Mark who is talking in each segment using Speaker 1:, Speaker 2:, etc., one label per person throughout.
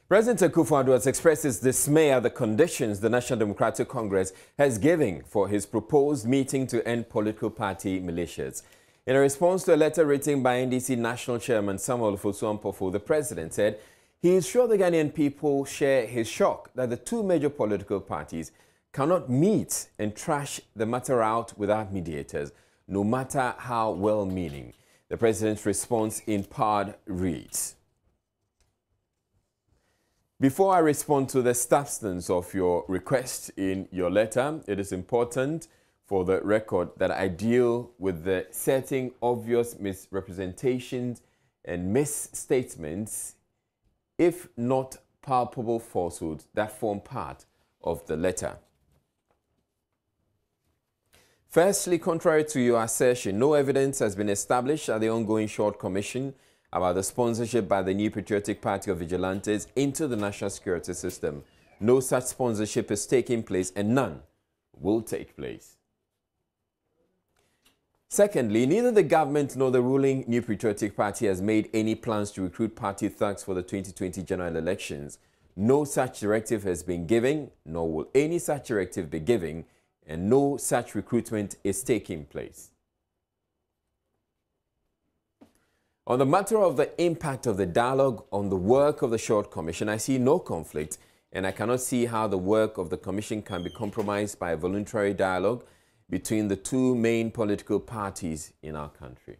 Speaker 1: President Akufo-Addo has expressed his dismay at the conditions the National Democratic Congress has given for his proposed meeting to end political party militias. In a response to a letter written by NDC National Chairman Samuel Ofosu-Ampofo, the president said he is sure the Ghanaian people share his shock that the two major political parties cannot meet and trash the matter out without mediators, no matter how well-meaning. The president's response in part reads: before I respond to the substance of your request in your letter, it is important for the record that I deal with the certain obvious misrepresentations and misstatements, if not palpable falsehoods, that form part of the letter. Firstly, contrary to your assertion, no evidence has been established at the ongoing short commission about the sponsorship by the New Patriotic Party of Vigilantes into the national security system. No such sponsorship is taking place and none will take place. Secondly, neither the government nor the ruling New Patriotic Party has made any plans to recruit party thugs for the 2020 general elections. No such directive has been given, nor will any such directive be given, and no such recruitment is taking place. On the matter of the impact of the dialogue on the work of the short commission, I see no conflict, and I cannot see how the work of the commission can be compromised by a voluntary dialogue between the two main political parties in our country.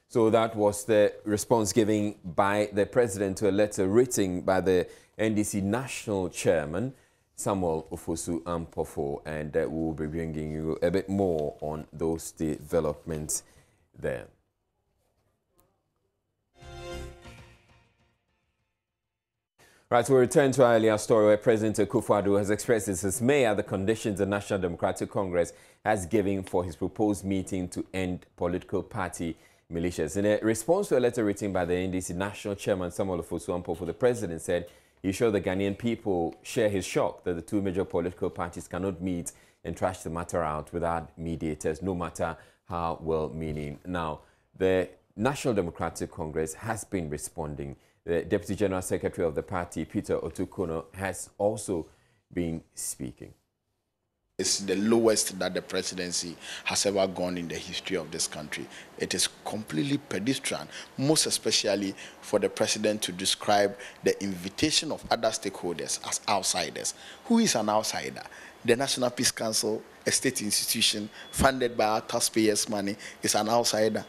Speaker 1: So that was the response given by the president to a letter written by the NDC National Chairman, Samuel Ofosu-Ampofo, and we will be bringing you a bit more on those developments there. Right, we'll return to our earlier story where President Akufo-Addo has expressed his dismay at the conditions the National Democratic Congress has given for his proposed meeting to end political party militias. In a response to a letter written by the NDC National Chairman Samuel Ofosu-Ampofo, the president said he's sure the Ghanaian people share his shock that the two major political parties cannot meet and trash the matter out without mediators, no matter how well-meaning. Now, the National Democratic Congress has been responding. The Deputy General Secretary of the party, Peter Otukono, has also been speaking.
Speaker 2: It's the lowest that the presidency has ever gone in the history of this country. It is completely pedestrian, most especially for the president to describe the invitation of other stakeholders as outsiders. Who is an outsider? The National Peace Council, a state institution funded by our taxpayers' money, is an outsider.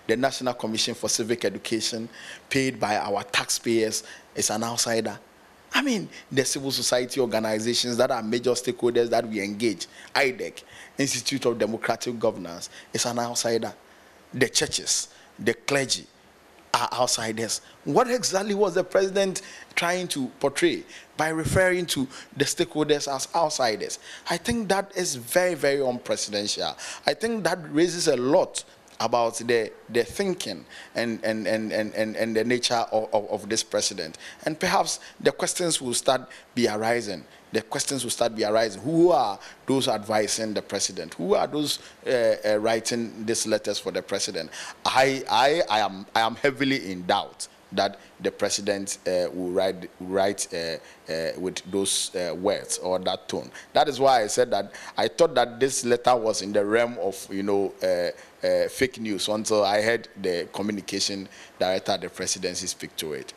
Speaker 2: The National Commission for Civic Education, paid by our taxpayers, is an outsider. I mean, the civil society organizations that are major stakeholders that we engage, IDEC, Institute of Democratic Governance, is an outsider. The churches, the clergy are outsiders. What exactly was the president trying to portray by referring to the stakeholders as outsiders? I think that is very, very unprecedented. I think that raises a lot about the thinking and the nature of this president. And perhaps the questions will start be arising. Who are those advising the president? Who are those writing these letters for the president? I am heavily in doubt that the president will write with those words or that tone. That is why I said that I thought that this letter was in the realm of, fake news until I heard the communication director at the presidency speak to it.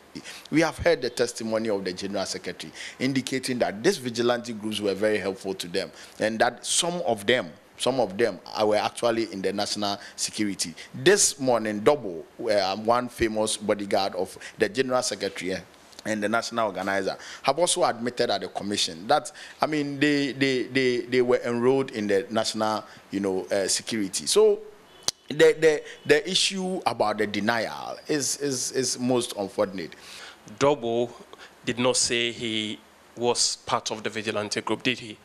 Speaker 2: We have heard the testimony of the General Secretary indicating that these vigilante groups were very helpful to them and that some of them were actually in the national security. This morning, Double, one famous bodyguard of the General Secretary and the national organizer, have also admitted at the commission that, I mean, they were enrolled in the national, security. So the issue about the denial is most unfortunate.
Speaker 3: Double did not say he was part of the vigilante group, did he?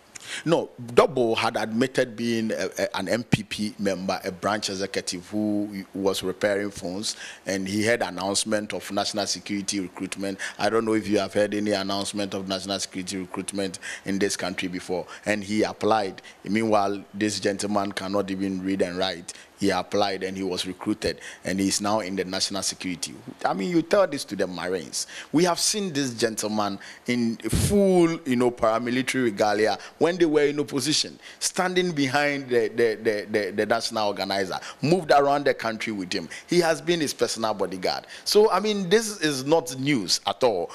Speaker 2: No, Double had admitted being an MPP member, a branch executive who was repairing phones, and he had announcement of national security recruitment. I don't know if you have heard any announcement of national security recruitment in this country before, and he applied. Meanwhile, this gentleman cannot even read and write. He applied and he was recruited, and he's now in the national security. I mean, you tell this to the Marines. We have seen this gentleman in full, paramilitary regalia when they were in opposition, standing behind the national organizer, moved around the country with him. He has been his personal bodyguard. So, I mean, this is not news at all.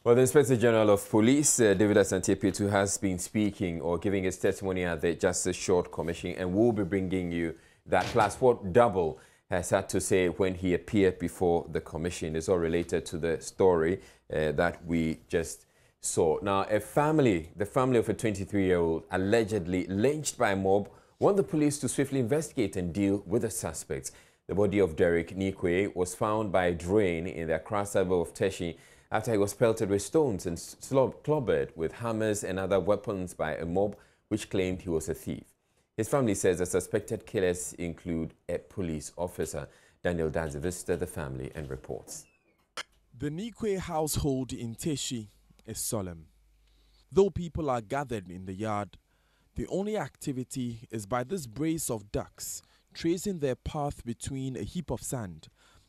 Speaker 1: Well, the Inspector General of Police, David Asante-Petu, has been speaking or giving his testimony at the Justice Short Commission, and we'll be bringing you that. Plus, what Double has had to say when he appeared before the commission is all related to the story that we just saw. Now, the family of a 23-year-old allegedly lynched by a mob want the police to swiftly investigate and deal with the suspects. The body of Derek Nikwe was found by a drain in the Accra suburb of Teshi after he was pelted with stones and clobbered with hammers and other weapons by a mob which claimed he was a thief. His family says the suspected killers include a police officer. Daniel Danzi visited the family and reports.
Speaker 3: The Nikwe household in Teshi is solemn. Though people are gathered in the yard, the only activity is by this brace of ducks tracing their path between a heap of sand,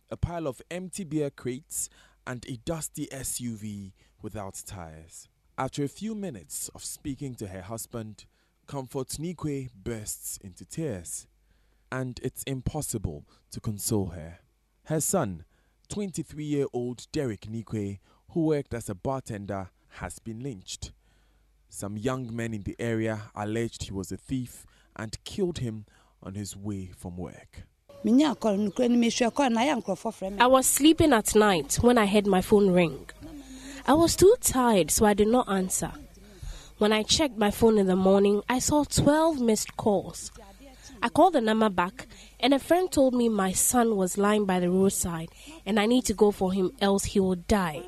Speaker 3: a pile of empty beer crates, and a dusty SUV without tires. After a few minutes of speaking to her husband, Comfort Nikwe bursts into tears, and it's impossible to console her. Her son, 23-year-old Derek Nikwe, who worked as a bartender, has been lynched. Some young men in the area alleged he was a thief and killed him on his way from work.
Speaker 4: I was sleeping at night when I heard my phone ring. I was too tired, so I did not answer. When I checked my phone in the morning, I saw 12 missed calls. I called the number back, and a friend told me my son was lying by the roadside and I need to go for him, else he will die.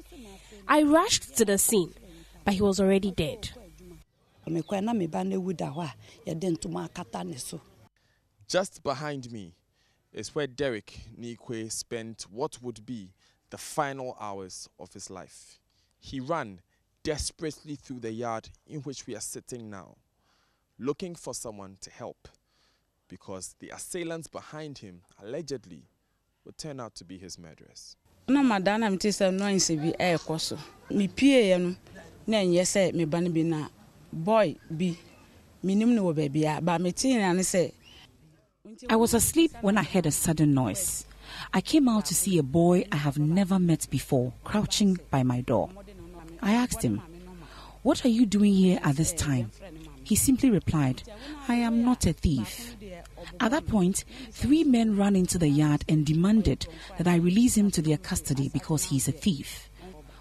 Speaker 4: I rushed to the scene, but he was already dead.
Speaker 3: Just behind me is where Derek Nikwe spent what would be the final hours of his life. He ran desperately through the yard in which we are sitting now, looking for someone to help, because the assailants behind him allegedly would turn out to be his murderers.
Speaker 5: I was asleep when I heard a sudden noise. I came out to see a boy I have never met before crouching by my door. I asked him, "What are you doing here at this time?" He simply replied, "I am not a thief." At that point, 3 men ran into the yard and demanded that I release him to their custody because he is a thief.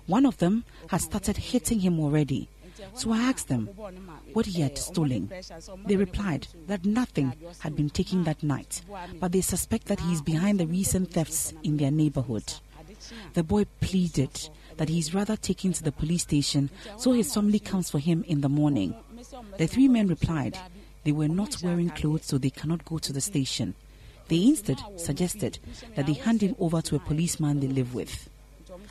Speaker 5: One of them had started hitting him already. So I asked them what he had stolen. They replied that nothing had been taken that night, but they suspect that he is behind the recent thefts in their neighborhood. The boy pleaded that he is rather taken to the police station so his family comes for him in the morning. The 3 men replied they were not wearing clothes, so they cannot go to the station. They instead suggested that they hand him over to a policeman they live with.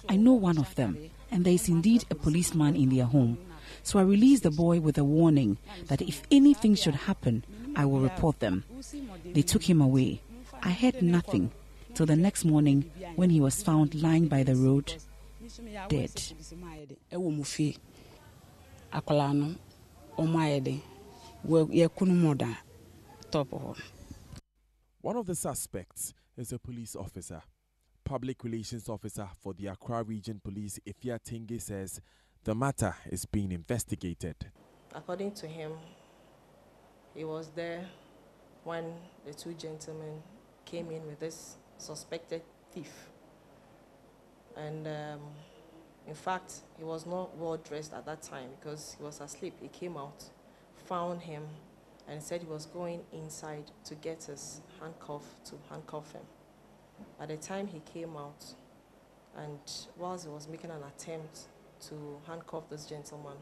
Speaker 5: I know one of them, and there is indeed a policeman in their home. So I released the boy with a warning that if anything should happen, I will report them. They took him away. I heard nothing till the next morning when he was found lying by the road, dead.
Speaker 3: One of the suspects is a police officer. Public Relations Officer for the Accra Region Police, Afriyie Tenge, says the matter is being investigated.
Speaker 6: According to him, he was there when the 2 gentlemen came in with this suspected thief. And in fact, he was not well dressed at that time because he was asleep. He came out, found him, and said he was going inside to get his handcuff to handcuff him. By the time he came out, and whilst he was making an attempt to handcuff this gentleman,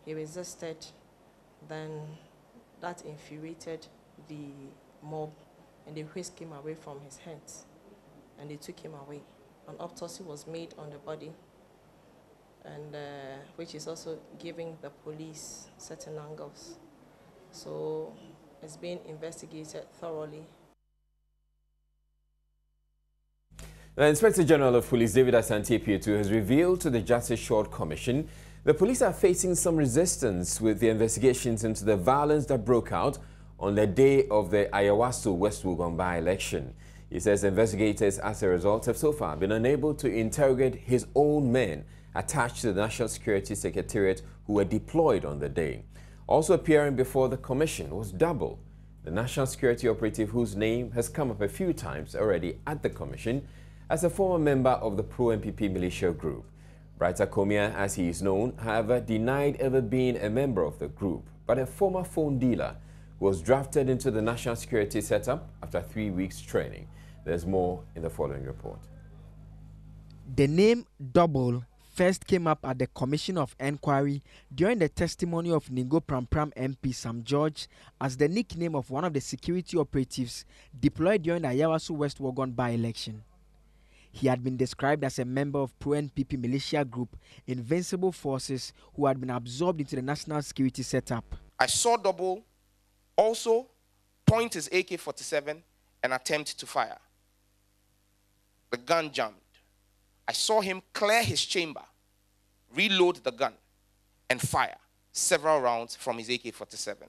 Speaker 6: He resisted. Then that infuriated the mob, and they whisked him away from his hands, and they took him away. An autopsy was made on the body, and which is also giving the police certain angles. So it's being investigated thoroughly.
Speaker 1: The Inspector General of Police, David Asante Pietu, has revealed to the Justice Short Commission the police are facing some resistance with the investigations into the violence that broke out on the day of the Ayawaso West Wuogon by-election. He says investigators, as a result, have so far been unable to interrogate his own men attached to the National Security Secretariat who were deployed on the day. Also appearing before the commission was Double, the national security operative whose name has come up a few times already at the commission as a former member of the pro-MPP militia group. Brighter Komia, as he is known, however, denied ever being a member of the group, but a former phone dealer who was drafted into the national security setup after 3 weeks training. There's more in the following report.
Speaker 7: The name Double first came up at the Commission of Enquiry during the testimony of Ningo Prampram MP Sam George as the nickname of one of the security operatives deployed during the Ayawaso West Wuogon by-election. He had been described as a member of pro-NPP militia group Invincible Forces who had been absorbed into the national security setup.
Speaker 8: I saw Double also point his AK-47 and attempt to fire. The gun jammed. I saw him clear his chamber, reload the gun, and fire several rounds from his AK-47.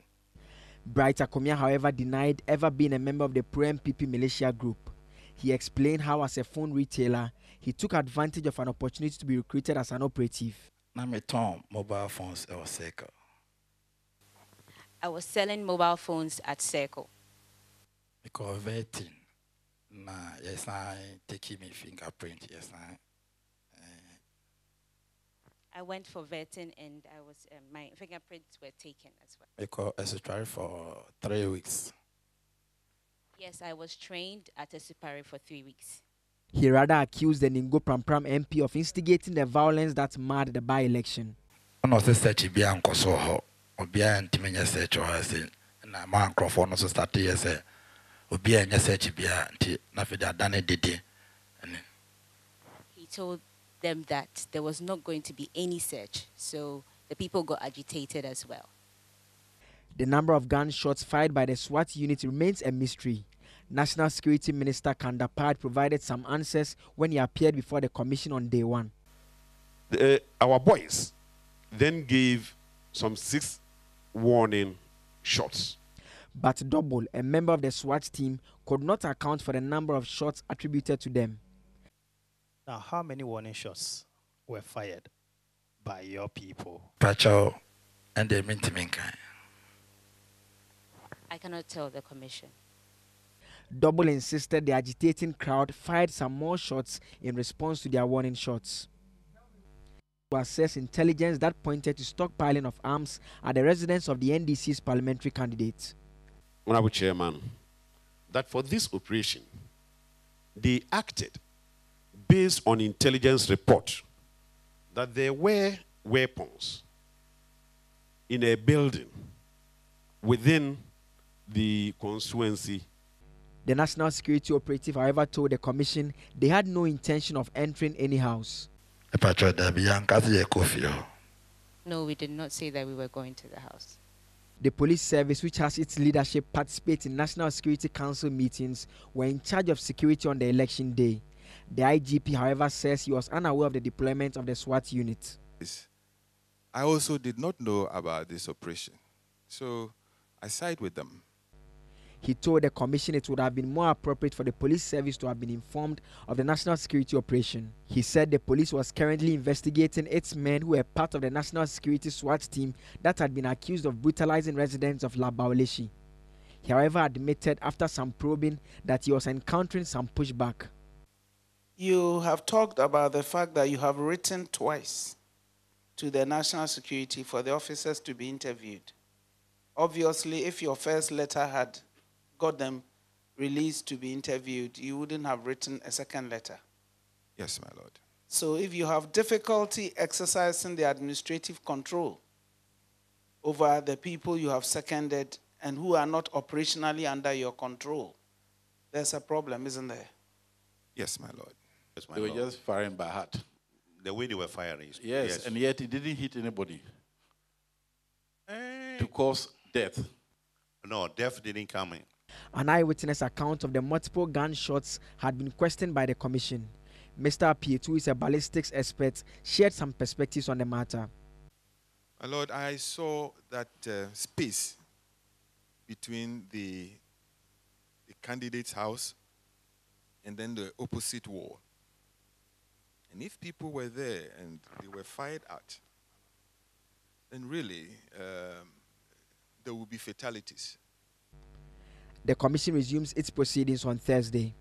Speaker 7: Brighter Komia, however, denied ever being a member of the pro-NPP militia group. He explained how, as a phone retailer, he took advantage of an opportunity to be recruited as an operative.
Speaker 9: Mobile phones at Circle.
Speaker 10: I was selling mobile phones at Circle.
Speaker 9: Because vetting, yes, I taking my fingerprint, yes,
Speaker 10: I went for vetting and I was my fingerprints were taken as well.
Speaker 9: Because I was tried for 3 weeks.
Speaker 10: Yes, I was trained at a Mortuary for 3 weeks.
Speaker 7: He rather accused the Ningo Prampram MP of instigating the violence that marred the by-election.
Speaker 9: No search be ankoso ho. Obi an timenya search ho say na ma microphone no start here say obi an search be anti na fe da dane dede.
Speaker 10: He told them that there was not going to be any search, so the people got agitated as well.
Speaker 7: The number of gunshots fired by the SWAT unit remains a mystery. National Security Minister Kandapad provided some answers when he appeared before the commission on day one.
Speaker 11: Our boys then gave some 6 warning shots.
Speaker 7: But Double, a member of the SWAT team, could not account for the number of shots attributed to them.
Speaker 12: Now, how many warning shots were fired by your people?
Speaker 9: Pacho and the mintiminkai.
Speaker 10: I cannot tell the commission.
Speaker 7: Double insisted the agitating crowd fired some more shots in response to their warning shots. To assess intelligence that pointed to stockpiling of arms at the residence of the NDC's parliamentary candidate.
Speaker 11: Honorable Chairman, that for this operation, they acted based on intelligence report that there were weapons in a building within the constituency.
Speaker 7: The national security operative, however, told the commission they had no intention of entering any house.
Speaker 10: No, we did not say that we were going to the house.
Speaker 7: The police service, which has its leadership participate in National Security Council meetings, were in charge of security on the election day. The IGP, however, says he was unaware of the deployment of the SWAT unit.
Speaker 13: I also did not know about this operation, so I side with them.
Speaker 7: He told the commission it would have been more appropriate for the police service to have been informed of the national security operation. He said the police was currently investigating its men who were part of the national security SWAT team that had been accused of brutalizing residents of Labaoleshi. He, however, admitted after some probing that he was encountering some pushback.
Speaker 14: You have talked about the fact that you have written twice to the national security for the officers to be interviewed. Obviously, if your first letter had got them released to be interviewed, you wouldn't have written a second letter.
Speaker 13: Yes, my lord.
Speaker 14: So if you have difficulty exercising the administrative control over the people you have seconded and who are not operationally under your control. There's a problem, isn't there?
Speaker 13: Yes, my lord.
Speaker 15: Yes, my
Speaker 16: They
Speaker 15: lord.
Speaker 16: were just firing by heart.
Speaker 15: The way they were firing.
Speaker 16: Yes, and yet it didn't hit anybody to cause death.
Speaker 15: No, death didn't come in.
Speaker 7: An eyewitness account of the multiple gunshots had been questioned by the commission. Mr. Afriyie, who is a ballistics expert, shared some perspectives on the matter.
Speaker 13: My lord, I saw that space between the candidate's house and then the opposite wall. And if people were there and they were fired at, then really there will be fatalities.
Speaker 7: The commission resumes its proceedings on Thursday.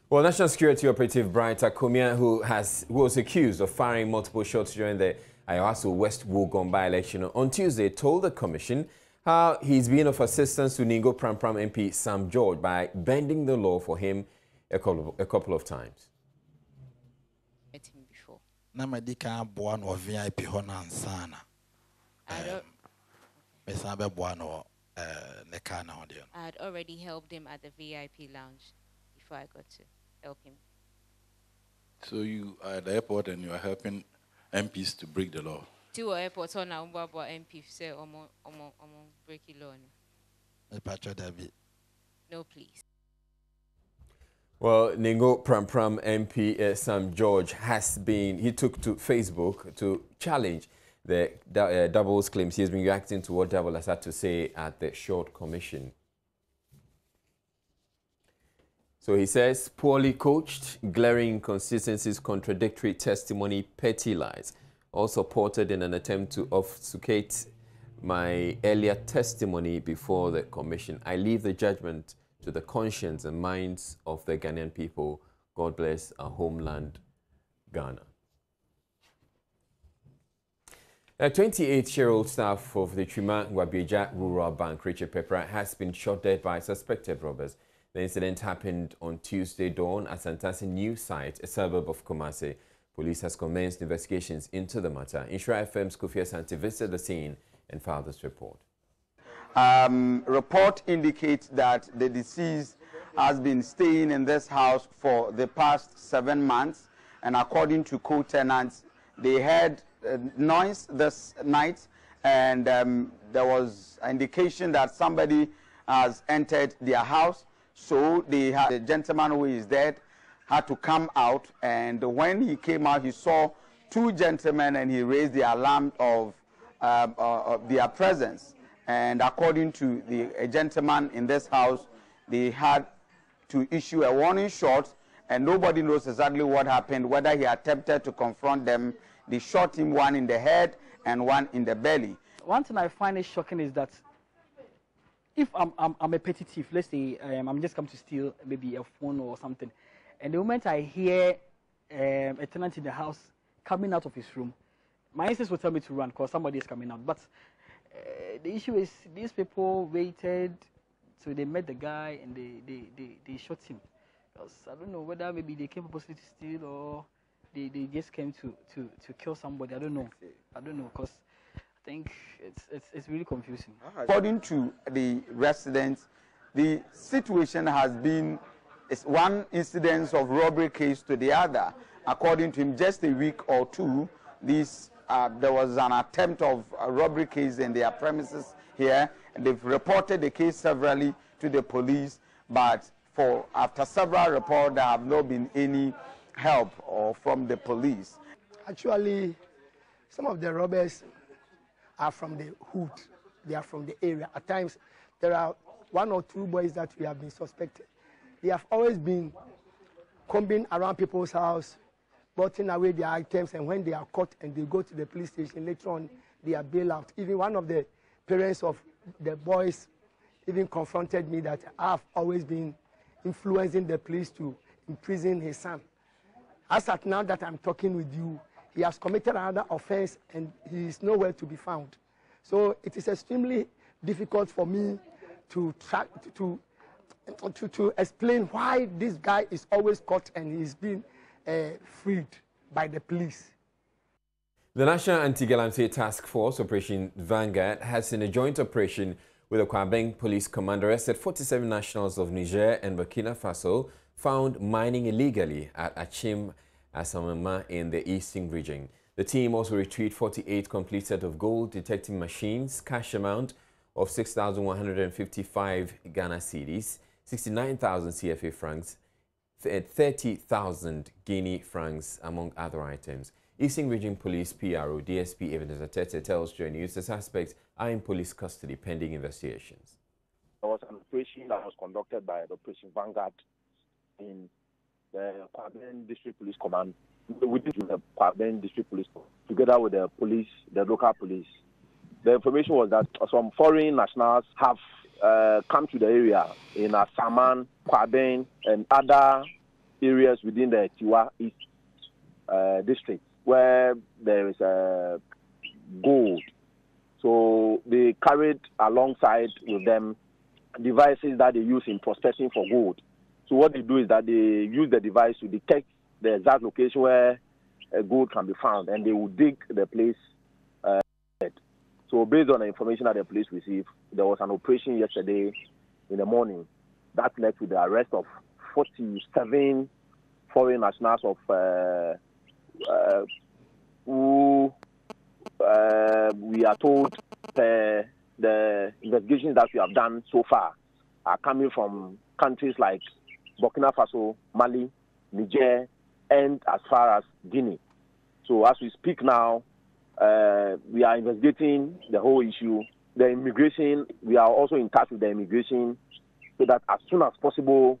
Speaker 1: Well, National Security Operative Brian Takomia, who was accused of firing multiple shots during the Ayawaso West Wuogon by-election on Tuesday, told the commission how he's been of assistance to Ningo Pram MP Sam George by bending the law for him a couple of times.
Speaker 10: Met him before.
Speaker 9: Namadika Buan or VIP Hona and Sana.
Speaker 10: I don't.
Speaker 9: I
Speaker 10: had already helped him at the VIP lounge before I got to help him.
Speaker 16: So you are at the airport and you are helping MPs to break the law.
Speaker 10: Two airports on our MP say break the law. No, please.
Speaker 1: Well, Ningo Pram MP Sam George he took to Facebook to challenge the Double's claims. He has been reacting to what Double has had to say at the short commission. So he says, poorly coached, glaring inconsistencies, contradictory testimony, petty lies, all supported in an attempt to obfuscate my earlier testimony before the commission. I leave the judgment to the conscience and minds of the Ghanaian people. God bless our homeland, Ghana. A 28-year-old staff of the Twima Ngwabieja Rural Bank, Richard Pepper, has been shot dead by suspected robbers. The incident happened on Tuesday dawn at Santasi New Site, a suburb of Kumasi. Police has commenced investigations into the matter. Insura FM's Kofi Asante visited the scene and filed this report.
Speaker 17: Report indicates that the deceased has been staying in this house for the past 7 months, and according to co-tenants, they heard noise this night, and there was an indication that somebody has entered their house. So the gentleman who is dead had to come out, and when he came out, he saw two gentlemen, and he raised the alarm of their presence. And according to a gentleman in this house, they had to issue a warning shot, and nobody knows exactly what happened, whether he attempted to confront them. They shot him, one in the head and one in the belly.
Speaker 18: One thing I find is shocking is that if I'm a petty thief, let's say I'm just come to steal maybe a phone or something, and the moment I hear a tenant in the house coming out of his room, my instinct will tell me to run because somebody is coming out. But the issue is these people waited, so they met the guy and they shot him. Because I don't know whether maybe they came purposely to steal or they just came to kill somebody. I don't know because I think it's really confusing.
Speaker 17: According to the residents, the situation has been one incidence of robbery case to the other. According to him, just a week or two, there was an attempt of a robbery case in their premises here, and they've reported the case severally to the police, but after several reports, there have not been any help from the police.
Speaker 19: Actually, some of the robbers are from the hood. They are from the area. At times, there are 1 or 2 boys that we have been suspected. They have always been combing around people's house, putting away their items, and when they are caught and they go to the police station, later on, they are bailed out. Even one of the parents of the boys even confronted me that I have always been influencing the police to imprison his son. As at now that I'm talking with you, he has committed another offense and he is nowhere to be found. So it is extremely difficult for me to explain why this guy is always caught and he's been freed by the police.
Speaker 1: The National Anti-Galamsey Task Force, Operation Vanguard, has in a joint operation with the Kwabeng Police Command arrested 47 nationals of Niger and Burkina Faso found mining illegally at Achim Asamama in the eastern region. The team also retrieved 48 complete set of gold detecting machines, cash amount of 6,155 Ghana cedis, 69,000 CFA francs, 30,000 Guinea francs, among other items. Eastern Region Police PRO DSP Evidence Atete tells Joy News the suspects are in police custody pending investigations.
Speaker 20: There was an operation that was conducted by the Operation Vanguard in the Kwabeng District Police Command, within the Kwabeng District Police, together with the police, the local police. The information was that some foreign nationals have come to the area in Asaman, Kwabeng, and other areas within the Tiwa East district, where there is gold. So they carried alongside with them devices that they use in prospecting for gold. So what they do is that they use the device to detect the exact location where gold can be found, and they will dig the place. So based on the information that the police received, there was an operation yesterday in the morning that led to the arrest of 47 foreign nationals of who we are told the investigations that we have done so far are coming from countries like Burkina Faso, Mali, Niger, and as far as Guinea. So as we speak now, we are investigating the whole issue. The immigration, we are also in touch with the immigration so that as soon as possible,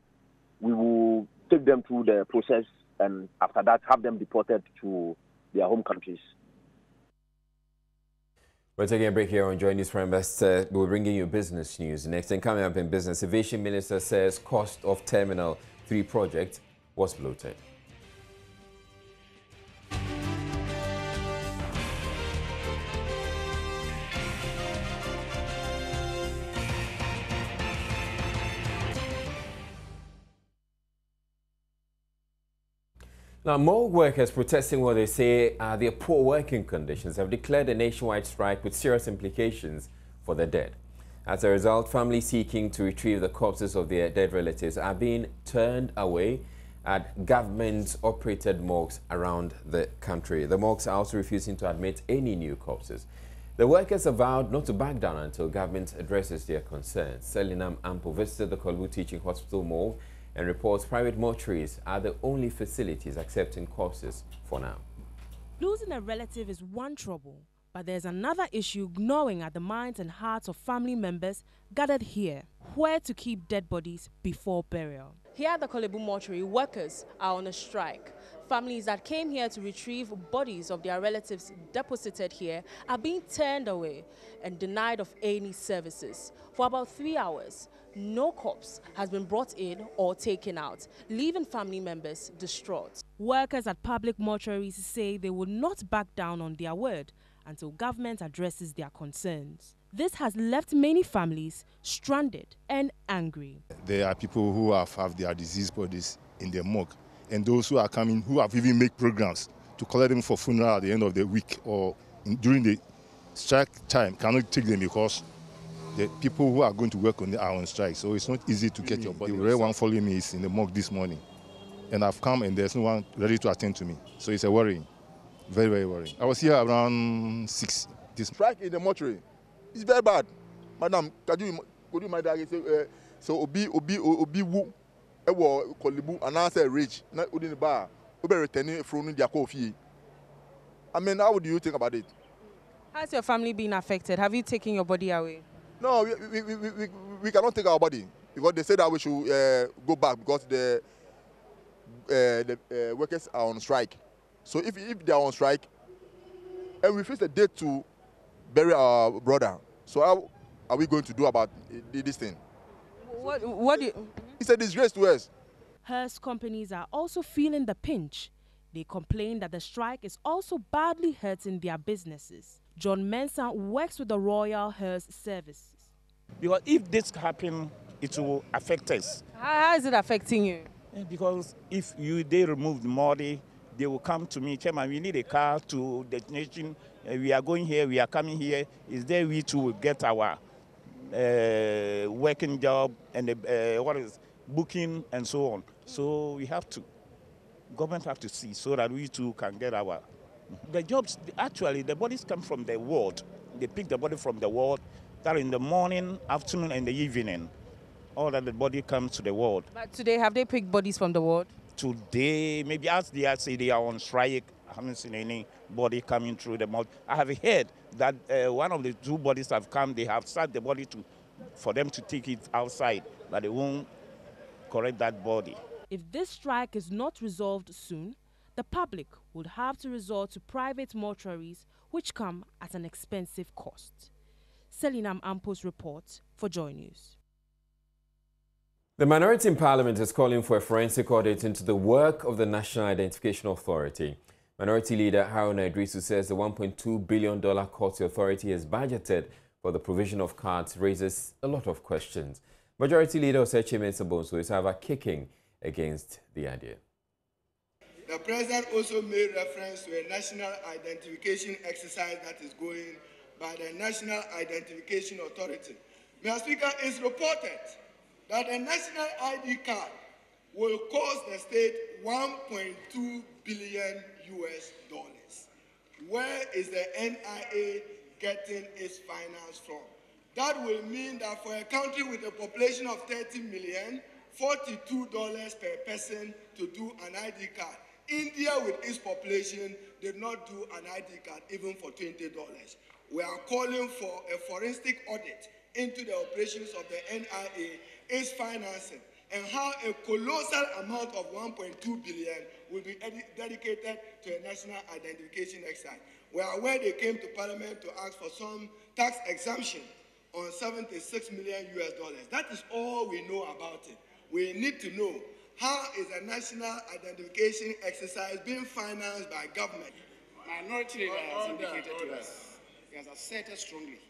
Speaker 20: we will take them through the process and after that have them deported to their home countries.
Speaker 1: We're taking a break here on Joy News Prime Best. We're bringing you business news. Next, and coming up in business, Aviation Minister says cost of Terminal 3 project was bloated. Now, morgue workers protesting what they say are their poor working conditions have declared a nationwide strike with serious implications for the dead. As a result, families seeking to retrieve the corpses of their dead relatives are being turned away at government-operated morgues around the country. The morgues are also refusing to admit any new corpses. The workers have vowed not to back down until government addresses their concerns. Selinam Ampo visited the Kolbu Teaching Hospital morgue and reports private mortuaries are the only facilities accepting corpses for now.
Speaker 21: Losing a relative is one trouble, but there's another issue gnawing at the minds and hearts of family members gathered here, where to keep dead bodies before burial.
Speaker 22: Here at the Kolebu Mortuary, workers are on a strike. Families that came here to retrieve bodies of their relatives deposited here are being turned away and denied of any services. For about 3 hours, no corpse has been brought in or taken out, leaving family members distraught.
Speaker 21: Workers at public mortuaries say they will not back down on their word until government addresses their concerns. This has left many families stranded and angry.
Speaker 23: There are people who have their diseased bodies in their morgue, and those who are coming, who have even made programs to collect them for funeral at the end of the week or during the strike time cannot take them because the people who are going to work on it are on strike. So it's not easy to get your body. The real one following me is in the morgue this morning, and I've come and there's no one ready to attend to me. So it's a worrying, very, very worrying. I was here around 6. This
Speaker 24: strike in the mortuary. It's very bad, madam. Could you mind that? So obi wu, ewo Kolebu and answer rich. Na udin bar. Obi returning from their coffee. I mean, how do you think about it?
Speaker 22: How's your family being affected? Have you taken your body away?
Speaker 24: No, we cannot take our body because they said that we should go back because the workers are on strike. So if they are on strike and we fix a date to bury our brother, so how are we going to do about this thing? It's a disgrace to us.
Speaker 21: Hearse companies are also feeling the pinch. They complain that the strike is also badly hurting their businesses. John Mensah works with the Royal Hearse Services.
Speaker 25: Because if this happens, it will affect us.
Speaker 22: How is it affecting you?
Speaker 25: Because if they remove the money, they will come to me, Chairman, we need a car to destination. We are going here, we are coming here. Is there we too will get our working job and booking and so on. So we have to, government have to see so that we too can get our, the jobs, actually the bodies come from the ward. They pick the body from the ward, that in the morning, afternoon and the evening. All that the body comes to the ward.
Speaker 22: But today, have they picked bodies from the ward?
Speaker 25: Today, maybe as they say they are on strike, I haven't seen any body coming through the mouth. I have heard that one of the two bodies have come, they have sat the body for them to take it outside, but they won't correct that body.
Speaker 21: If this strike is not resolved soon, the public would have to resort to private mortuaries, which come at an expensive cost. Selinam Ampos reports for Joy News.
Speaker 1: The minority in Parliament is calling for a forensic audit into the work of the National Identification Authority. Minority Leader Haruna Idrisu says the $1.2 billion cost the authority has budgeted for the provision of cards raises a lot of questions. Majority Leader Osechi Mensah-Bonsu is however kicking against the idea.
Speaker 2: The President also made reference to a national identification exercise that is going by the National Identification Authority. Mr. Speaker, it's reported that a national ID card will cost the state $1.2 billion. Where is the NIA getting its finance from? That will mean that for a country with a population of 30 million, $42 per person to do an ID card. India, with its population, did not do an ID card even for $20. We are calling for a forensic audit into the operations of the NIA, its financing, and how a colossal amount of $1.2 billion will be dedicated to a national identification exercise. We are aware they came to Parliament to ask for some tax exemption on $76 million. That is all we know about it. We need to know, how is a national identification exercise being financed by government?
Speaker 3: Minority Leader has indicated to us, he has asserted strongly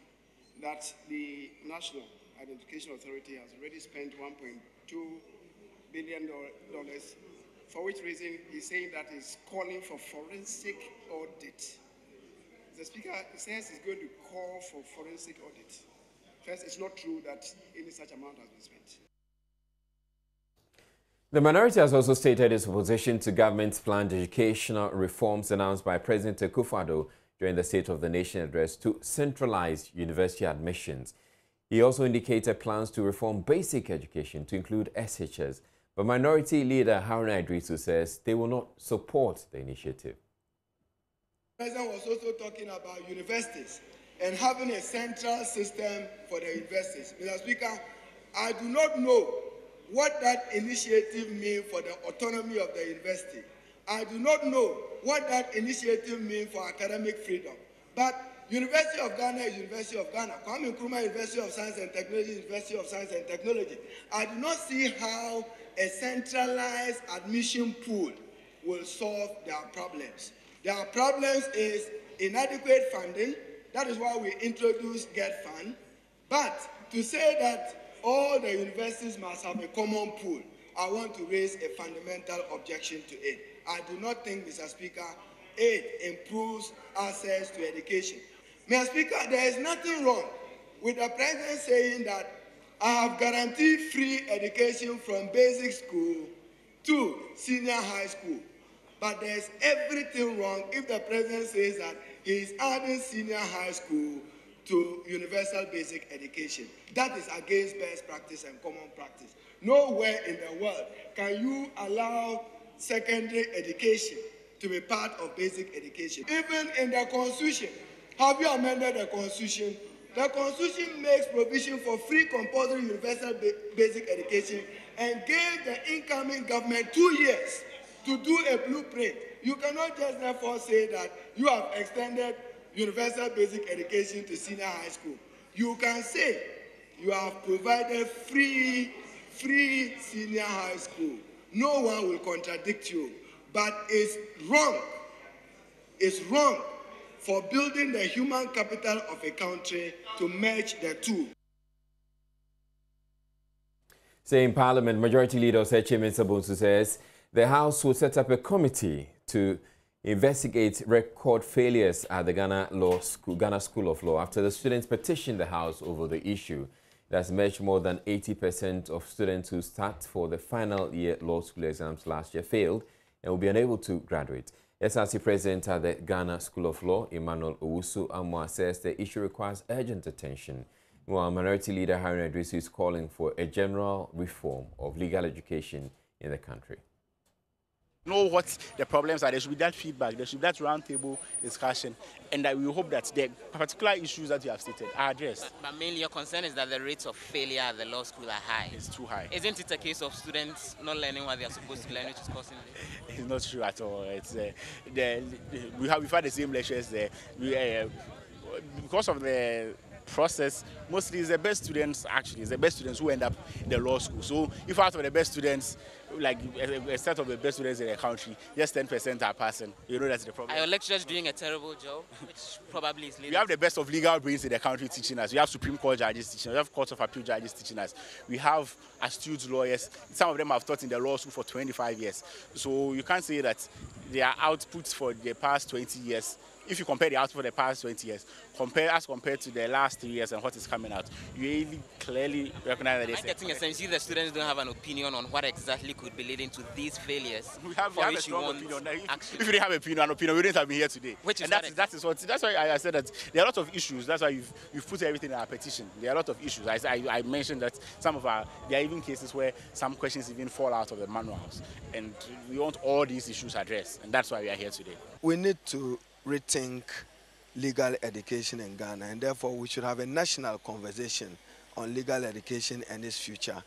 Speaker 3: that the National Identification Authority has already spent $1.2 billion, for which reason he's saying that he's calling for forensic audit. The Speaker says he's going to call for forensic audit. First, it's not true that any such amount has been spent.
Speaker 1: The minority has also stated its opposition to government's planned educational reforms announced by President Akufo-Addo during the State of the Nation address to centralize university admissions. He also indicated plans to reform basic education to include SHS, but Minority Leader Haruna Idrisu says they will not support the initiative.
Speaker 2: The President was also talking about universities and having a central system for the universities. Mr. Speaker, I do not know what that initiative means for the autonomy of the university. I do not know what that initiative means for academic freedom. But University of Ghana is University of Ghana. Kwame Nkrumah, University of Science and Technology, University of Science and Technology. I do not see how a centralized admission pool will solve their problems. Their problems is inadequate funding. That is why we introduced Get Fund. But to say that all the universities must have a common pool, I want to raise a fundamental objection to it. I do not think, Mr. Speaker, it improves access to education. Mr. Speaker, there is nothing wrong with the President saying that I have guaranteed free education from basic school to senior high school. But there is everything wrong if the President says that he is adding senior high school to universal basic education. That is against best practice and common practice. Nowhere in the world can you allow secondary education to be part of basic education. Even in the Constitution, have you amended the Constitution? The Constitution makes provision for free compulsory universal basic education and gave the incoming government 2 years to do a blueprint. You cannot just therefore say that you have extended universal basic education to senior high school. You can say you have provided free senior high school. No one will contradict you. But it's wrong for building the human capital of a country to merge the two.
Speaker 1: Saying Parliament, Majority Leader Osechi Mensah-Bonsu says the House will set up a committee to investigate record failures at the Ghana School of Law after the students petitioned the House over the issue. It has emerged more than 80% of students who sat for the final year law school exams last year failed and will be unable to graduate. SRC President at the Ghana School of Law, Emmanuel Owusu-Amoah, says the issue requires urgent attention, while Minority Leader Haruna Idrisu is calling for a general reform of legal education in the country.
Speaker 4: Know what the problems are. There should be that feedback, there should be that roundtable discussion, and that we hope that the particular issues that you have stated are addressed.
Speaker 5: But mainly your concern is that the rates of failure at the law school are high.
Speaker 4: It's too high.
Speaker 5: Isn't it a case of students not learning what they are supposed to learn, which is causing this?
Speaker 4: It's not true at all. It's we've had the same lectures there. Because of the process, mostly it's the best students, actually, it's the best students who end up in the law school. So if out of the best students, like a set of the best students in the country, just 10% are passing, you know that's the problem.
Speaker 5: Are your lecturers doing a terrible job, which probably is leading?
Speaker 4: We have the best of legal brains in the country teaching us. We have Supreme Court judges teaching us. We have Court of Appeal judges teaching us. We have astute lawyers. Some of them have taught in the law school for 25 years. So you can't say that their outputs for the past 20 years, if you compare the output for the past 20 years, compared to the last 3 years and what is coming out, you really clearly recognize that.
Speaker 5: I'm getting a sense you, the students, don't have an opinion on what exactly could be leading to these failures.
Speaker 4: We have a strong opinion. If we didn't have an opinion, we didn't have been here today. That's why I said that there are a lot of issues. That's why you've put everything in our petition. There are a lot of issues. I mentioned that there are even cases where some questions even fall out of the manuals, and we want all these issues addressed, and that's why we are here today.
Speaker 2: We need to rethink legal education in Ghana, and therefore we should have a national conversation on legal education and its future,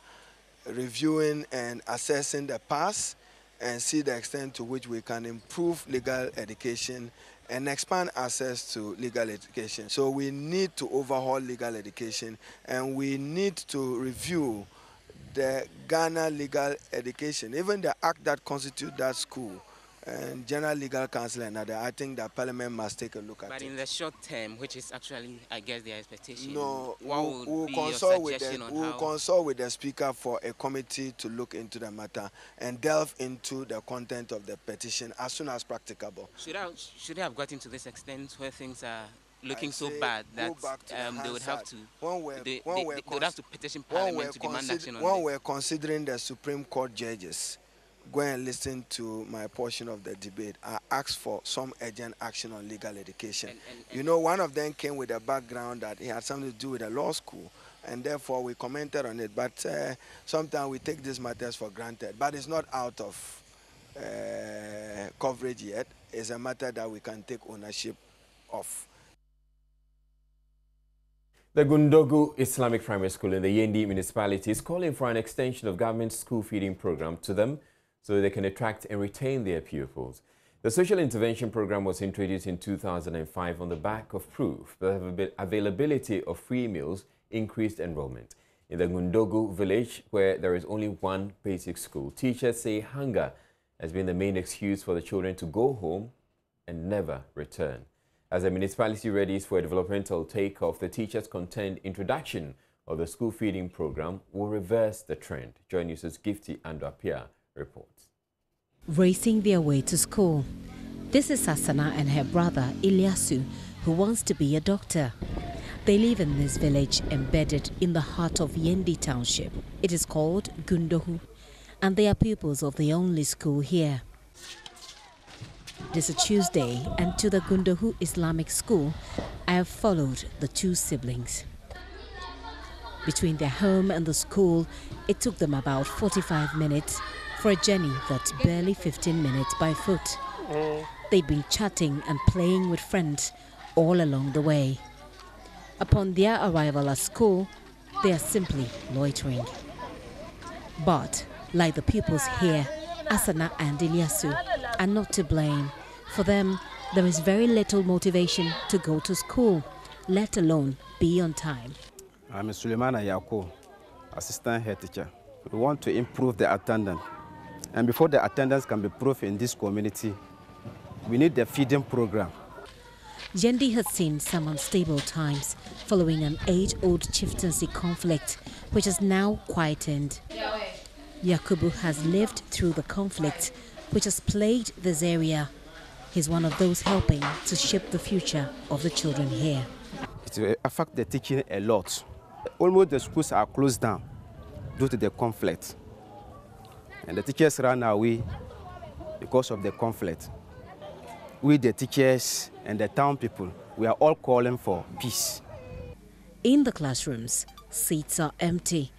Speaker 2: reviewing and assessing the past and see the extent to which we can improve legal education and expand access to legal education. So we need to overhaul legal education, and we need to review the Ghana legal education, even the act that constitutes that school, and General Legal Council and other. I think that Parliament must take a look at it.
Speaker 5: But in the short term, which is actually, I guess, their expectation,
Speaker 2: no,
Speaker 5: we'll consult
Speaker 2: with the Speaker for a committee to look into the matter and delve into the content of the petition as soon as practicable.
Speaker 5: Should they have gotten to this extent where things are looking so bad that they would have to they would have to petition Parliament to demand action on this?
Speaker 2: When we're considering the Supreme Court judges, go and listen to my portion of the debate. I asked for some urgent action on legal education. You know, one of them came with a background that it had something to do with a law school, and therefore we commented on it. But sometimes we take these matters for granted. But it's not out of coverage yet. It's a matter that we can take ownership of.
Speaker 1: The Gundogu Islamic Primary School in the Yendi municipality is calling for an extension of government school feeding program to them, so they can attract and retain their pupils. The social intervention program was introduced in 2005 on the back of proof that the availability of free meals increased enrollment. In the Gundogu village, where there is only one basic school, teachers say hunger has been the main excuse for the children to go home and never return. As the municipality readies for a developmental takeoff, the teachers contend introduction of the school feeding program will reverse the trend. Joy News' Gifty Andapia reports.
Speaker 6: Racing their way to school. This is Asana and her brother Ilyasu, who wants to be a doctor. They live in this village embedded in the heart of Yendi Township. It is called Gundogu, and they are pupils of the only school here. It is a Tuesday, and to the Gundogu Islamic School, I have followed the two siblings. Between their home and the school, it took them about 45 minutes for a journey that's barely 15 minutes by foot. They've been chatting and playing with friends all along the way. Upon their arrival at school, they are simply loitering. But, like the pupils here, Asana and Ilyasu are not to blame. For them, there is very little motivation to go to school, let alone be on time.
Speaker 8: I'm Suleimana Yako, assistant head teacher. We want to improve the attendance. And before the attendance can be improved in this community, we need the feeding program.
Speaker 6: Yendi has seen some unstable times following an age-old chieftaincy conflict, which has now quietened. Yakubu has lived through the conflict, which has plagued this area. He's one of those helping to shape the future of the children here.
Speaker 8: It will affect the teaching a lot. Almost the schools are closed down due to the conflict. And the teachers ran away because of the conflict. We, the teachers and the town people, we are all calling for peace.
Speaker 6: In the classrooms, seats are empty.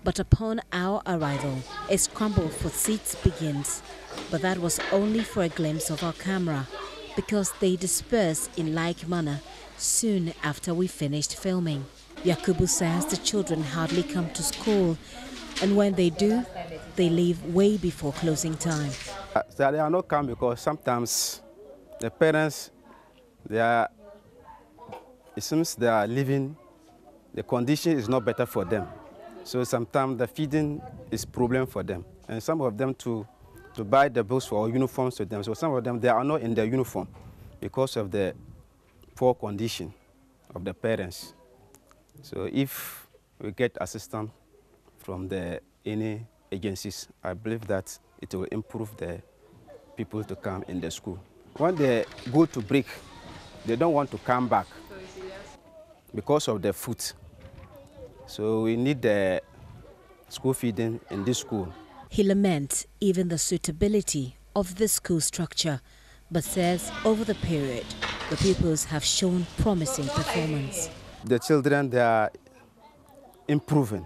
Speaker 6: But upon our arrival, a scramble for seats begins. But that was only for a glimpse of our camera, because they dispersed in like manner soon after we finished filming. Yakubu says the children hardly come to school, and when they do, they leave way before closing time.
Speaker 8: So they are not come because sometimes the parents, it seems they are living, the condition is not better for them. So sometimes the feeding is a problem for them. And some of them to buy the books for uniforms to them. So some of them, they are not in their uniform because of the poor condition of the parents. So if we get assistance from any agencies, I believe that it will improve the people to come in the school. When they go to break, they don't want to come back because of the food. So we need the school feeding in this school.
Speaker 6: He laments even the suitability of this school structure, but says over the period, the pupils have shown promising performance.
Speaker 8: The children, they are improving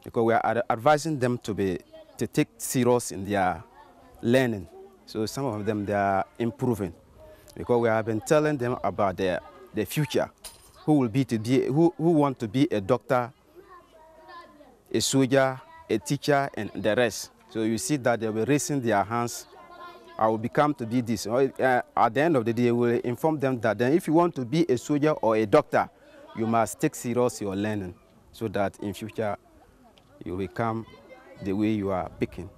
Speaker 8: because we are advising them to take serious in their learning. So some of them, they are improving because we have been telling them about the future, who want to be a doctor, a soldier, a teacher, and the rest. So you see that they were raising their hands. I will become to be this. At the end of the day, we will inform them that then if you want to be a soldier or a doctor, you must take serious your learning so that in future you become the way you are picking.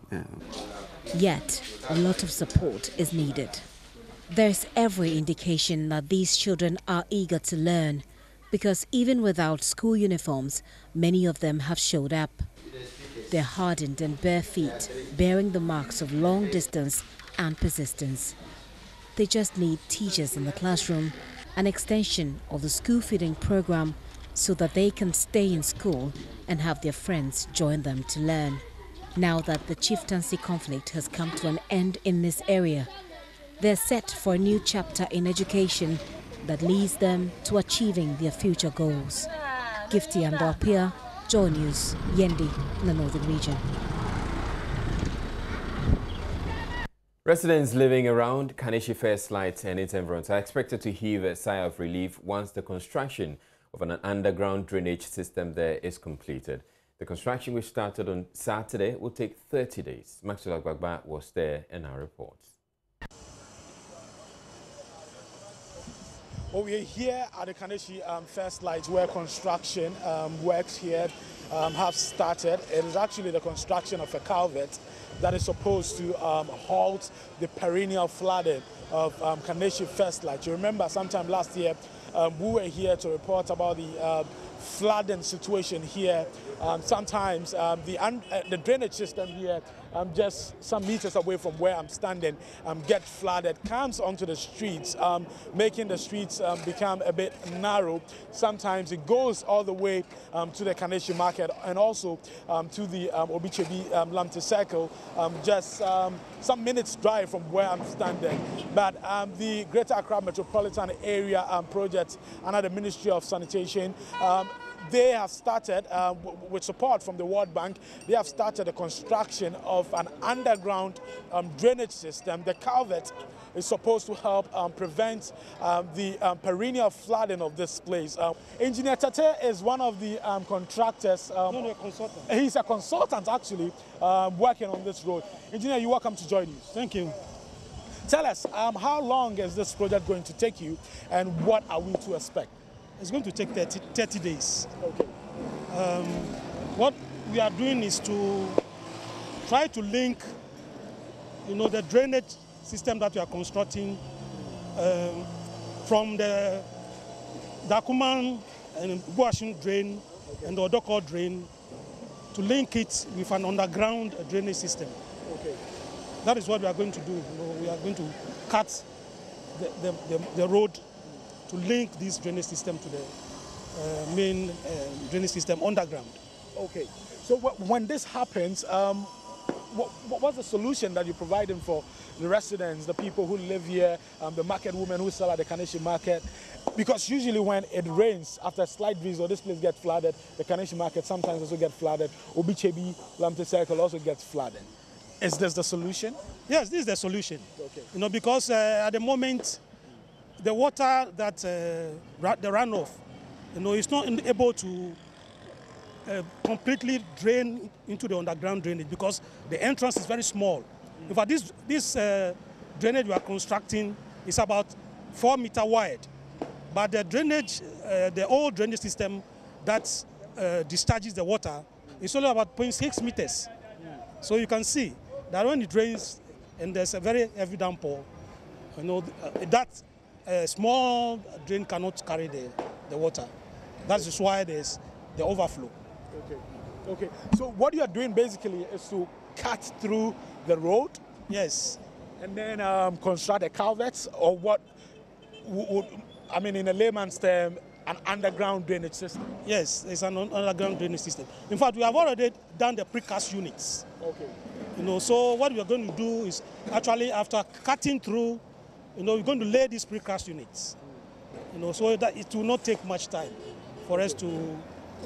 Speaker 6: Yet, a lot of support is needed. There's every indication that these children are eager to learn, because even without school uniforms, many of them have showed up. They're hardened and bare feet, bearing the marks of long distance and persistence. They just need teachers in the classroom, an extension of the school feeding program, so that they can stay in school and have their friends join them to learn. Now that the chieftaincy conflict has come to an end in this area, they're set for a new chapter in education that leads them to achieving their future goals. Gifty Andopia, Joy News, Yendi, in the Northern Region.
Speaker 1: Residents living around Kaneshie First Light and its environs are expected to heave a sigh of relief once the construction of an underground drainage system there is completed. The construction, which started on Saturday, will take 30 days. Maxwell Agbagba was there in our reports.
Speaker 11: Well, we are here at the Kaneshie First Light, where construction works here have started. It is actually the construction of a culvert that is supposed to halt the perennial flooding of Kaneshie First Light. You remember sometime last year, we were here to report about the flooding situation here. Sometimes the drainage system here, just some meters away from where I'm standing, get flooded, comes onto the streets, making the streets become a bit narrow. Sometimes it goes all the way to the Kaneshie market and also to the Obichebi Lamte Circle, just some minutes drive from where I'm standing. But the Greater Accra Metropolitan Area project under the Ministry of Sanitation, they have started, with support from the World Bank, they have started the construction of an underground drainage system. The culvert is supposed to help prevent the perennial flooding of this place. Engineer Tate is one of the contractors.
Speaker 12: No, consultant.
Speaker 11: He's a consultant, actually, working on this road. Engineer, you're welcome to join us.
Speaker 12: Thank you.
Speaker 11: Tell us, how long is this project going to take you, and what are we to expect?
Speaker 12: It's going to take 30 days.
Speaker 11: Okay.
Speaker 12: What we are doing is to try to link, the drainage system that we are constructing from the Dakuman and Buashin drain and the Odoko drain, to link it with an underground drainage system.
Speaker 11: Okay.
Speaker 12: that is what we are going to do. You know, we are going to cut the road to link this drainage system to the main drainage system underground.
Speaker 11: Okay. So when this happens, what's the solution that you're providing for the residents, the people who live here, the market women who sell at the Kaneshi market? Because usually when it rains, after a slight breeze or this place gets flooded, the Kaneshi market sometimes also gets flooded. Obichebi, Lamte Circle also gets flooded. Is this the solution?
Speaker 12: Yes, this is the solution.
Speaker 11: Okay.
Speaker 12: You know, because at the moment, the water that the runoff, you know, is not able to completely drain into the underground drainage because the entrance is very small. In fact, this drainage we are constructing is about 4 meters wide, but the drainage, the old drainage system that discharges the water is only about 0.6 meters. So you can see that when it rains and there's a very heavy downpour, you know, that small drain cannot carry the water. That is why there's the overflow.
Speaker 11: Okay. Okay. So what you are doing basically is to cut through the road.
Speaker 12: Yes.
Speaker 11: And then construct the culverts, or what? I mean, in a layman's term, an underground drainage system.
Speaker 12: Yes, it's an underground drainage system. In fact, we have already done the precast units.
Speaker 11: Okay.
Speaker 12: You know, so what we are going to do is actually after cutting through, you know, we're going to lay these precast units. You know, so that it will not take much time for us to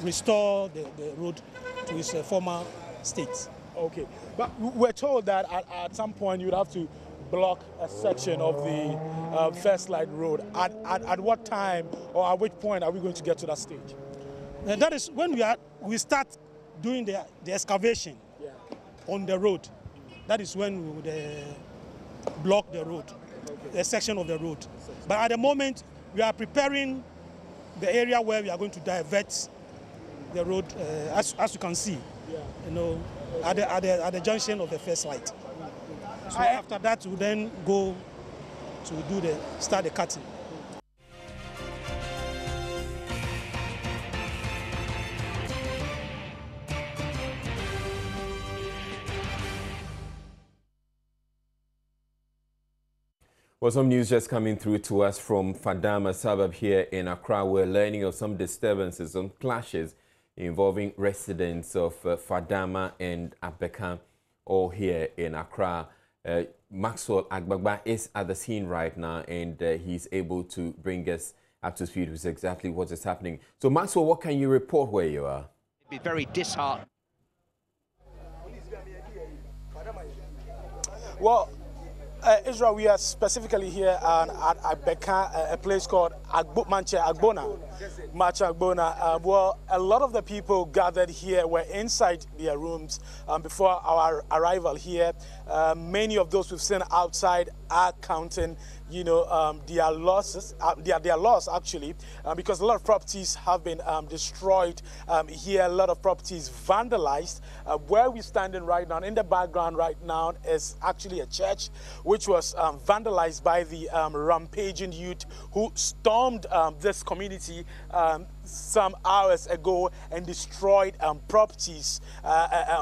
Speaker 12: restore the road to its former state.
Speaker 11: Okay, but we're told that at some point you'd have to block a section of the First Light Road. At what time or at which point are we going to get to that stage?
Speaker 12: That is when we start doing the excavation on the road. That is when we would block the road, a section of the road. But at the moment, we are preparing the area where we are going to divert the road, as you can see, you know, at the junction of the First Light. So after that, we then go to start the cutting.
Speaker 1: Well, some news just coming through to us from Fadama suburb here in Accra. We're learning of some disturbances, some clashes involving residents of Fadama and Abeka, all here in Accra. Maxwell Agbagba is at the scene right now, and he's able to bring us up to speed with exactly what is happening. So, Maxwell, what can you report where you are?
Speaker 7: It'd be very disheartening.
Speaker 11: Well, Israel, we are specifically here at Abeka, a place called Agbona. Well, a lot of the people gathered here were inside their rooms before our arrival here. Many of those we've seen outside are counting, you know, their losses, their loss actually, because a lot of properties have been destroyed here, a lot of properties vandalized. Where we're standing right now, in the background right now, is actually a church which was vandalized by the rampaging youth who stormed this community some hours ago and destroyed properties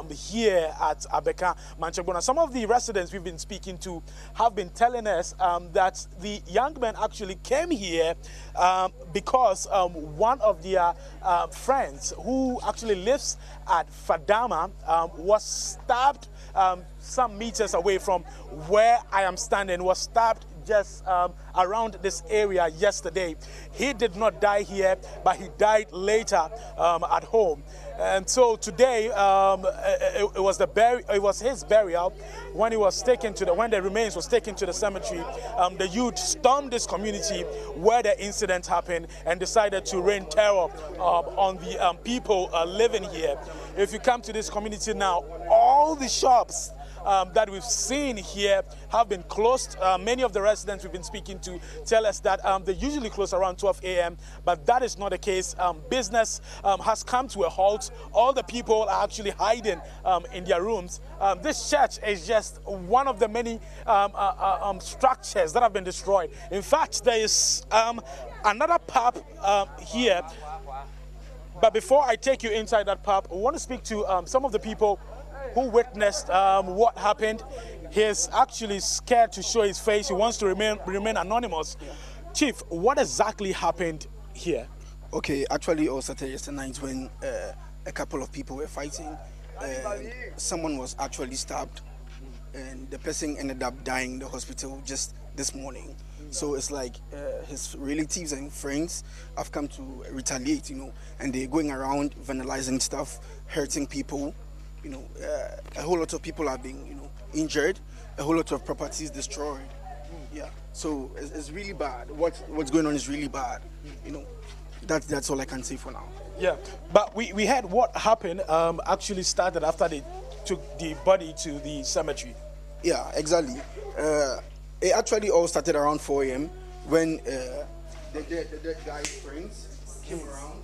Speaker 11: here at Abeka, Manchagbona. Some of the residents we've been speaking to have been telling us that the young men actually came here because one of their friends who actually lives at Fadama was stabbed some meters away from where I am standing, was stabbed just around this area yesterday. He did not die here, but he died later at home. And so today, it was his burial. When he was taken to when the remains was taken to the cemetery, the youth stormed this community where the incident happened and decided to rain terror on the people living here. If you come to this community now, all the shops that we've seen here have been closed. Many of the residents we've been speaking to tell us that they usually close around 12 a.m., but that is not the case. Business has come to a halt. All the people are actually hiding in their rooms. This church is just one of the many structures that have been destroyed. In fact, there is another pub here. But before I take you inside that pub, I want to speak to some of the people who witnessed what happened. He's actually scared to show his face. He wants to remain anonymous. Chief, what exactly happened here?
Speaker 7: Okay, actually, all started yesterday night when a couple of people were fighting. Someone was actually stabbed, and the person ended up dying in the hospital just this morning. So it's like his relatives and friends have come to retaliate, you know, and they're going around vandalizing stuff, hurting people. You know, a whole lot of people have been, you know, injured. A whole lot of properties destroyed. Yeah. So it's really bad. What's going on is really bad. You know, that's all I can say for now.
Speaker 11: Yeah, but we heard what happened actually started after they took the body to the cemetery.
Speaker 7: Yeah, exactly. It actually all started around 4 a.m. when the guy's friends came around.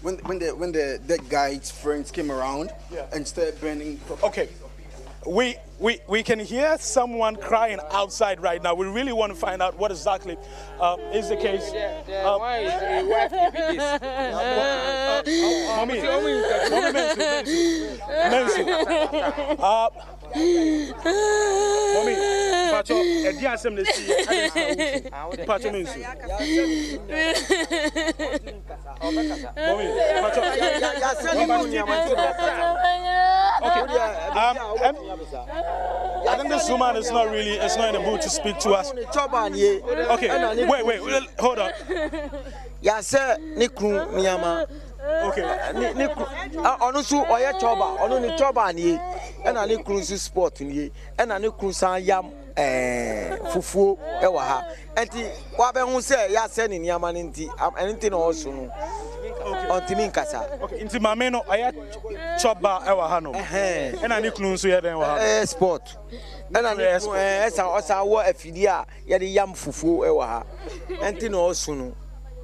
Speaker 7: When the dead guy's friends came around and started burning.
Speaker 11: Okay, we can hear someone crying outside right now. We really want to find out what exactly is the case. Mommy, Pacho, I think this woman is not really, it's not in the mood to speak to us. Okay, wait, hold on. Okay.
Speaker 9: Onusu oye choba, onu ni choba ni ena ni cruise sport ni ena ni cruise yam fufu ewa ha. Enti wa be hu se ya se ni niama ni nti enti no so no. Ontimi nkasa.
Speaker 11: Okay, nti mame no oye choba ewa ha no. Ena ni cruise ye den wa ha.
Speaker 9: Sport. Ena ni esa osa wo afidi a ye de yam fufu ewa ha. Enti no so no.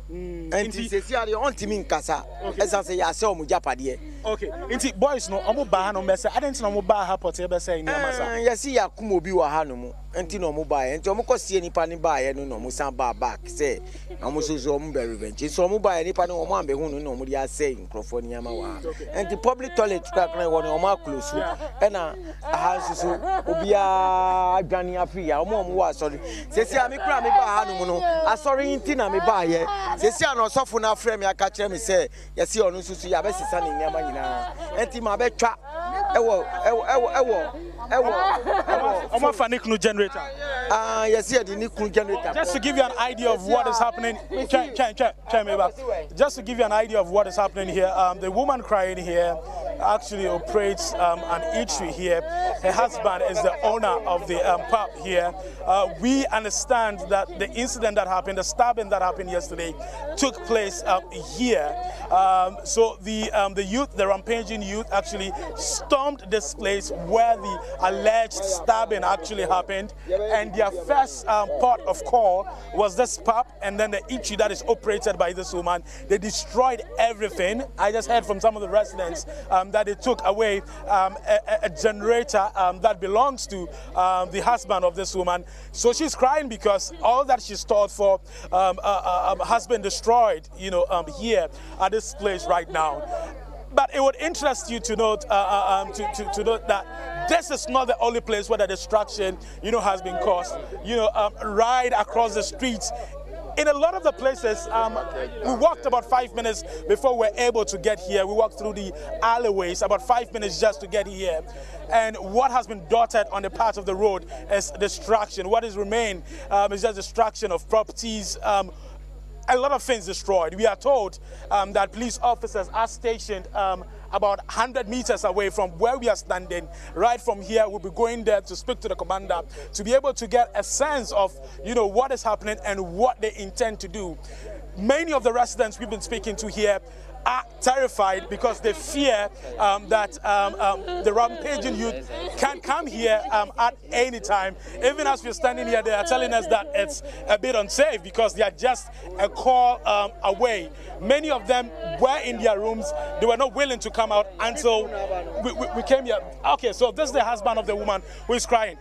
Speaker 9: Enti sesi ari ontimi nkasa esa se ya se omu japade.
Speaker 11: Okay, inti boys no omo ba ha no be se adenti no omo ba ha pote be se nyama sa.
Speaker 9: Yesi ya kuma obi wa ha no mu enti no omo ba ye enti omo kosie nipa ni ba ye no no omo san ba back say omo so omo be revenge so omo ba ye nipa no omo ambe hu no omo dia say nkrofo ni nyama wa enti public toilet kakran wo no omo close e na ha so obi a adwane Afriyie omo wa sorry sesi a me kura me ba ha no mu no asori enti na me ba ye sesi a no sofo na afre me aka kire me say yesi onu susu ya be sisa ni nyama nyina enti ma be twa ewo
Speaker 11: generator.
Speaker 9: Yes, yeah, the nuclear generator.
Speaker 11: Just to give you an idea of what is happening, just to give you an idea of what is happening here, the woman crying here actually operates an eatery here. Her husband is the owner of the pub here. We understand that the incident that happened, the stabbing that happened yesterday, took place here. So the youth, the rampaging youth, actually stormed this place where the alleged stabbing actually happened, and their first port of call was this pub and then the eatery that is operated by this woman. They destroyed everything. I just heard from some of the residents that they took away a generator that belongs to the husband of this woman. So she's crying because all that she stored for has been destroyed, you know, here at this place right now. But it would interest you to note to note that this is not the only place where the destruction, you know, has been caused. You know, right across the streets. In a lot of the places, we walked about 5 minutes before we were able to get here. We walked through the alleyways, about 5 minutes just to get here. And what has been dotted on the part of the road is destruction. What is remained is just destruction of properties, a lot of things destroyed. We are told that police officers are stationed about 100 meters away from where we are standing. Right from here, we'll be going there to speak to the commander to be able to get a sense of, you know, what is happening and what they intend to do. Many of the residents we've been speaking to here are terrified because they fear that the rampaging youth can come here at any time. Even as we're standing here, they are telling us that it's a bit unsafe because they are just a call away. Many of them were in their rooms. They were not willing to come out until we came here. Okay, so this is the husband of the woman who is crying.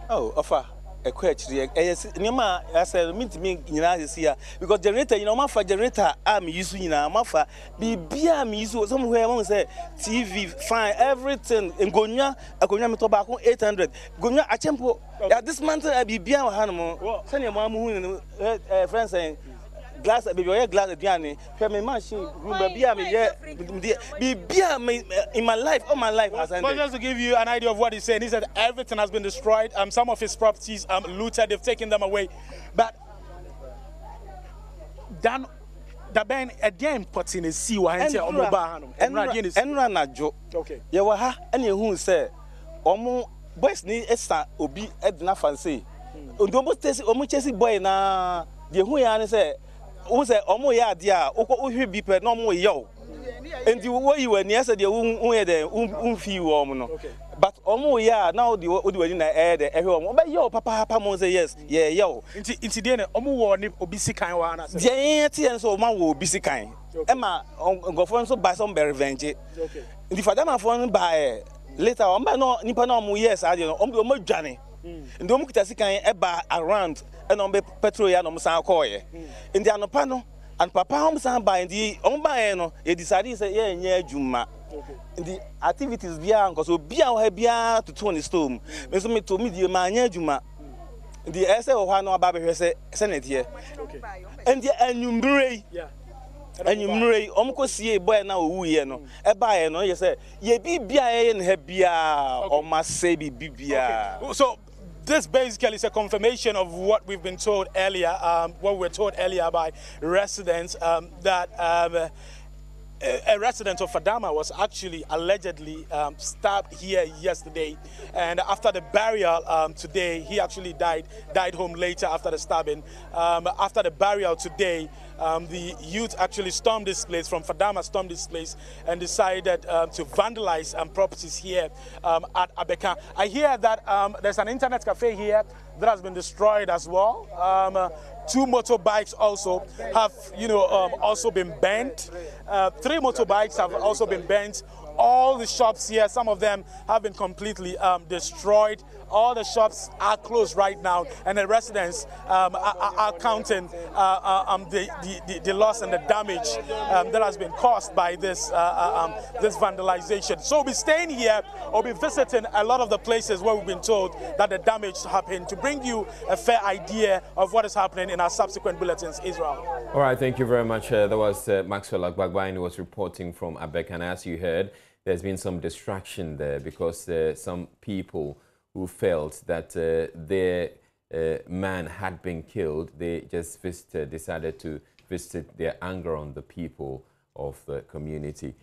Speaker 11: Oh, Offa.
Speaker 10: a question. Nema, I said, mean to me, here because generator, you know, my generator, I'm using now, my fa, be beer, me use somewhere, I want to say TV, fine, everything, in Gonya, a Gonya tobacco 800. Gonya, a tempo, this month I be beer, Hanamo, send your mom, friends saying. Glass, baby, glass of Gianni. Me machine, be beer in my life, all my life.
Speaker 11: But just to give you an idea of what he's saying, he said everything has been destroyed. Some of his properties looted, they've taken them away. But then the Ben again puts in a sea or and
Speaker 10: run a joke. Okay, you were ha, and you who say, Omo, boys need a obi edna fancy. Almost chessy boy na the who ya say. Who say omo ya dia o be per no mo yo and the way you were near said the feel warm no but omo ya now the we na air the everyone but yo papa mo say yes yeah yo
Speaker 11: inti dey omo wo ni obisi kan wa na
Speaker 10: say dey so man wo obisi kan e ma ngofo so buy some revenge okay the father man for buy later on but no nipa na omo yes ade no omo dwane ndo omo kita sikan e ba around and on be petrol ya no san koye in the anopa no and papa hom san buy the on buy no e decide say yeah nya adwuma the activities bia nko so bia ho bia to turn the storm me so me to me die ma nya adwuma the ese ho ha no aba be hwese senate here and the anumbrei anumbrei omko sie boy na owu ye no e buy no ye say ye bibia ye ne ha bia o ma say bibia
Speaker 11: so this basically is a confirmation of what we've been told earlier, what we were told earlier by residents, that a resident of Fadama was actually allegedly stabbed here yesterday, and after the burial today, he actually died home later after the stabbing. After the burial today, the youth actually stormed this place, from Fadama stormed this place, and decided to vandalize properties here at Abeka. I hear that there's an internet cafe here that has been destroyed as well. 2 motorbikes also have, also been burnt. 3 motorbikes have also been burnt. All the shops here, some of them have been completely destroyed. All the shops are closed right now, and the residents are counting the loss and the damage that has been caused by this this vandalization. So we'll be staying here, or be visiting a lot of the places where we've been told that the damage happened, to bring you a fair idea of what is happening in our subsequent bulletins. Israel.
Speaker 1: All right, thank you very much. That was Maxwell Agbagbain, who was reporting from Abek, and as you heard, there's been some distraction there because some people who felt that their man had been killed, they just decided to visit their anger on the people of the community.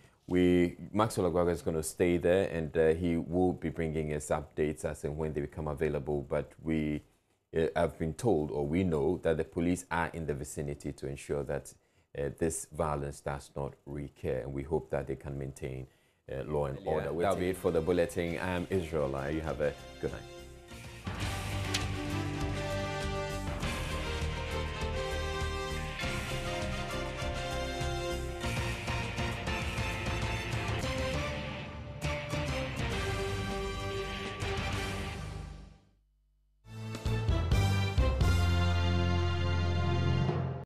Speaker 1: Maxwell Agbagbain is going to stay there, and he will be bringing us updates as and when they become available. But we have been told, or we know, that the police are in the vicinity to ensure that this violence does not recur, and we hope that they can maintain law and order. That'll be it for the bulletin. I am Israel. You have a good night.